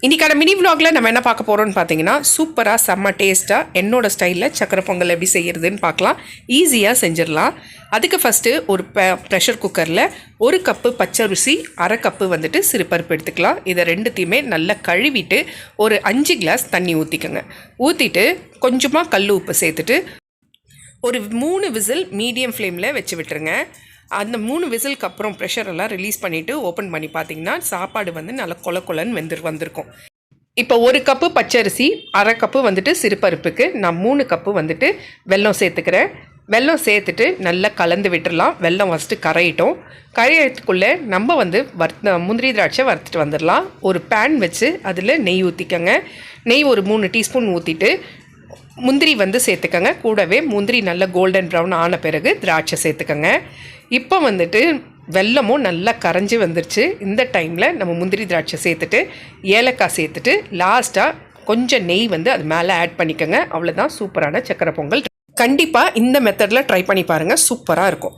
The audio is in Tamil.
இன்றைக்கான மினி விலாகில் நம்ம என்ன பார்க்க போகிறோம்னு பார்த்தீங்கன்னா சூப்பராக செம்ம டேஸ்ட்டாக என்னோடய ஸ்டைலில் சக்கரை பொங்கல் எப்படி செய்கிறதுன்னு பார்க்கலாம். ஈஸியாக செஞ்சிடலாம். அதுக்கு ஃபஸ்ட்டு ஒரு ப்ரெஷர் குக்கரில் 1 கப்பு பச்சரிசி, 1/2 கப்பு வந்துட்டு சிறுபருப்பு எடுத்துக்கலாம். இதை ரெண்டுத்தையுமே நல்லா கழுவிட்டு ஒரு 5 கிளாஸ் தண்ணி ஊற்றிக்கோங்க. ஊற்றிட்டு கொஞ்சமாக கல் உப்பு சேர்த்துட்டு ஒரு 3 விசில் மீடியம் ஃப்ளேமில் வச்சு விட்டுருங்க. அந்த 3 விசிலுக்கு அப்புறம் ப்ரெஷரெல்லாம் ரிலீஸ் பண்ணிவிட்டு ஓப்பன் பண்ணி பார்த்தீங்கன்னா சாப்பாடு வந்து நல்லா கொலன்னு வந்திருக்கும். இப்போ 1 கப்பு பச்சரிசி, 1/2 கப்பு வந்துட்டு சிறுபருப்புக்கு நான் 3 கப்பு வந்துட்டு வெல்லம் சேர்த்துக்கிறேன். வெல்லம் சேர்த்துட்டு நல்லா கலந்து விட்டுடலாம். வெல்லம் ஃபஸ்ட்டு கரையிறதுக்குள்ளே நம்ம வந்து முந்திரி திராட்சை வறுத்துட்டு வந்துடலாம். ஒரு பேன் வச்சு அதில் நெய் ஊற்றிக்கோங்க. நெய் ஒரு 3 டீஸ்பூன் ஊற்றிட்டு முந்திரி வந்து சேர்த்துக்கோங்க. கூடவே முந்திரி நல்லா கோல்டன் ப்ரௌன் ஆன பிறகு திராட்சை சேர்த்துக்கோங்க. இப்போ வந்துட்டு வெல்லமும் நல்லா கரைஞ்சி வந்துருச்சு. இந்த டைமில் நம்ம முந்திரி திராட்சை சேர்த்துட்டு ஏலக்காய் சேர்த்துட்டு லாஸ்ட்டாக கொஞ்சம் நெய் வந்து அது மேலே ஆட் பண்ணிக்கோங்க. அவ்வளோதான், சூப்பரான சக்கரை பொங்கல். கண்டிப்பாக இந்த மெத்தடில் ட்ரை பண்ணி பாருங்கள், சூப்பராக இருக்கும்.